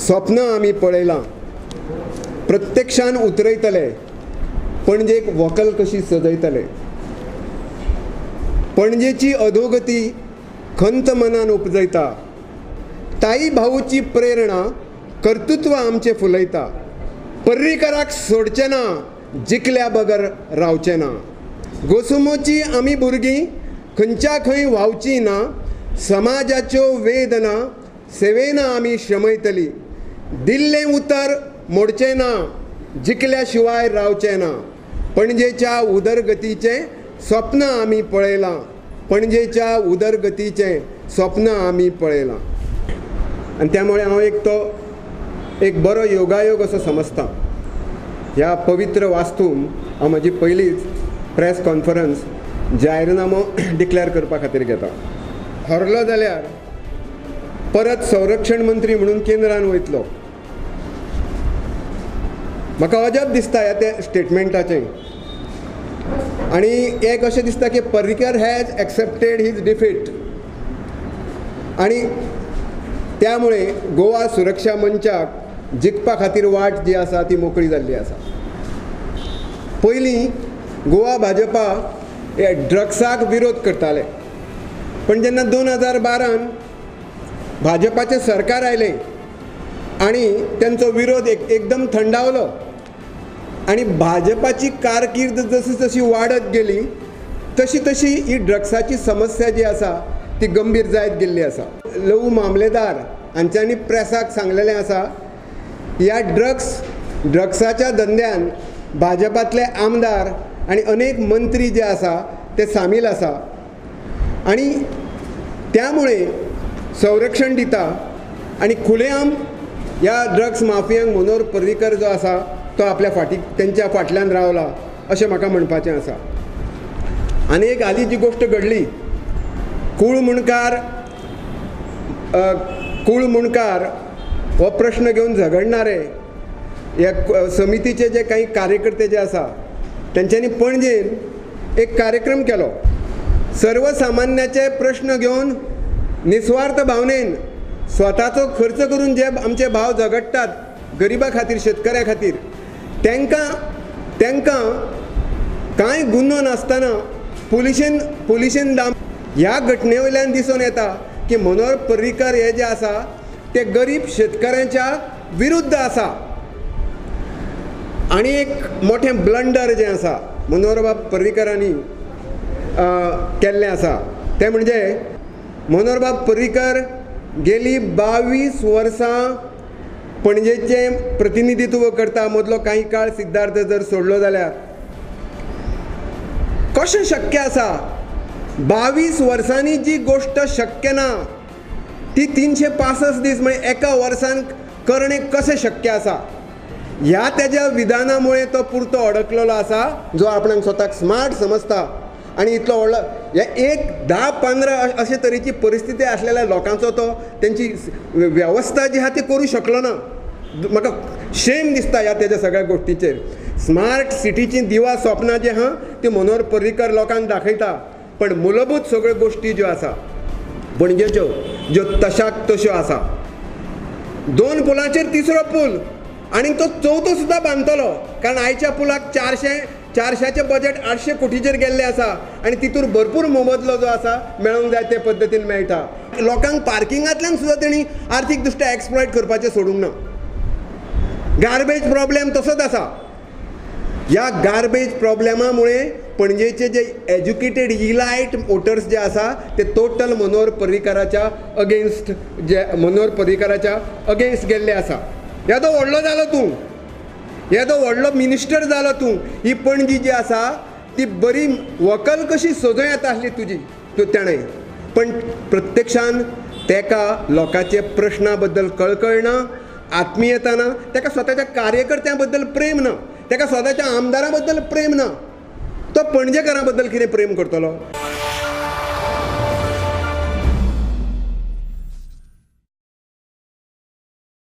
स्वप्न आमी पळयलां, प्रत्यक्षान उतरयतले, पणजेक व्हंकल कशी सजयतले। पणजेची अधोगती खंत मनान उपजयता, ताई भाऊची प्रेरणा कर्तृत्व आमचे फुलयता। पर्रीकाराक सोडचें ना, जिखल्या बगर रावचें ना। गोसुमोची आमी भुरगीं खंयच्या खंय व्हांवची ना। समाजाच्यो वेदना सेवेन आमी श्रमयतली। दिल्लें उतर मोडचें ना, जिखल्या शिवाय रावचें ना। पणजेच्या उदरगतीचें स्वप्न आमी पळयलां, पणजेच्या उदरगतीचें स्वप्न आमी पळयलां। आनी त्यामुळे हांव एक बरो योगायोग असो समजता। ह्या पवित्र वास्तून हांव म्हजी पयलीच प्रेस कॉन्फरन्स जाहीरनामो डिक्लेअर करपा खातीर घेता। हरलो जाल्यार परत संरक्षण मंत्री म्हणून केंद्रान वयतलो। म्हाका अजब दिसता ह्या त्या स्टेटमेंटाचें, आनी एक अशें दिसता की Parrikar has accepted his defeat, आनी त्यामुळे गोवा सुरक्षा मंचाक जिखपा खातीर वाट जी आसा ती मोकळी जाल्ली आसा। पयलीं गोवा भाजपा हे ड्रग्साक विरोध करताले, पण जेन्ना 2012 भाजपाचें सरकार आयलें आनी तांचो विरोध एकदम थंडावलो, आनी भाजपाची कारकीर्द जशी जशी वाडत गेली तशी तशी ही ड्रग्साची समस्या जी आसा ती गंभीर जायत गेल्ली आसा। लहू मामलेदार हांच्यांनी प्रेसाक सांगलेलें आसा, ह्या ड्रग्साच्या धंद्यान भाजपातले आमदार आनी अनेक मंत्री जे आसा ते सामील आसा, आनी त्यामुळे संरक्षण दिता आनी खुलेआम ह्या ड्रग्स माफियांक मनोहर पर्रीकर जो आसा तो आपल्या तेंच्या फाटल्यान रावला अशें म्हाका म्हणपाचें आसा। आनी एक हालीं जी गोश्ट घडली, कूळ मुणकार हो प्रश्न घेवन झगडणारे ह्या समितीचे जे काही कार्यकर्ते जे आसा तेंच्यांनी पणजेन एक कार्यक्रम केलो। सर्वसामान्याचे प्रश्न घेवन निस्वार्थ भावनेन स्वताचो खर्च करून जे आमचे भाव झगडटात गरिबा खातीर, शेतकऱ्या खातीर, तांकां कांय गुन्हो नासतना पुलिशेन ह्या घटने वयल्यान दिसून येता की मनोहर पर्रीकर हे जे आसा ते गरीब शेतकऱ्यांच्या विरुद्ध आसा। आनी एक मोठें ब्लंडर जें आसा मनोहर बाब पर्रीकरांनी केल्लें आसा तें म्हणजे मनोहर बाब पर्रीकर गेली 22 वर्सां पणजेचें प्रतिनिधित्व करता। मदलो काही काळ सिद्धार्थ जर सोडलो जाल्यार कशें शक्य आसा 22 वर्सांनी जी गोश्ट शक्य ना ती 365 दीस म्हणजे एका वर्सान करणे कशें शक्य आसा। ह्या तेज्या विधानामुळे तो पुरतो अडकलेलो आसा, जो आपणाक स्वताक स्मार्ट समजता आनी इतलो व्हडलो हे 10-15 अशे तरेची परिस्थिती आसलेल्या लोकांचो तो तेंची वेवस्था जी आहा ती करूं शकलो ना। म्हाका शेम दिसता ह्या तेज्या सगळ्या गोश्टीचेर। स्मार्ट सिटीची दिवा स्वप्नां जी आहा ती मनोहर पर्रीकर लोकांक दाखयता, पण मूलभूत सगळ्यो गोश्टी ज्यो आसा पणजेच्यो ज्यो तशाक तश्यो आसा। 2 पुलांचेर 3रो पूल आनी तो 4थो सुद्दां बांदतलो, कारण आयच्या पुलाक 400चे बजेट 800 कोटीचेर गेल्ले आसा आनी तितूर भरपूर मोबदलो जो आसा मेळोंक जाय ते पद्दतीन मेळटा। लोकांक पार्किंगांतल्यान सुद्दां तेणी आर्थीक दृश्ट्या एक्सप्लॉयट करपाचें सोडूंक ना। गार्बेज प्रॉब्लेम तसोच आसा। ह्या गार्बेज प्रॉब्लेमामुळे पणजेचे जे एज्युकेटेड इलायट वोटर्स जे आसा ते टोटल मनोहर पर्रीकराच्या अगेन्स्ट गेल्ले आसा। येदो व्हडलो जालो तूं, येदो व्हडलो मिनिस्टर जालो तूं, ही पणजी जी आसा ती बरी व्हंकल कशी सजय येता आसली तुजी तेणें, पण प्रत्यक्षान तेका लोकांचे प्रश्ना बद्दल कळकळ ना, आत्मीयता ना, तेका स्वताच्या कार्यकर्त्यां बद्दल प्रेम ना, तेका स्वताच्या आमदारां बद्दल प्रेम ना, तो पणजेकारां बद्दल कितें प्रेम करतलो।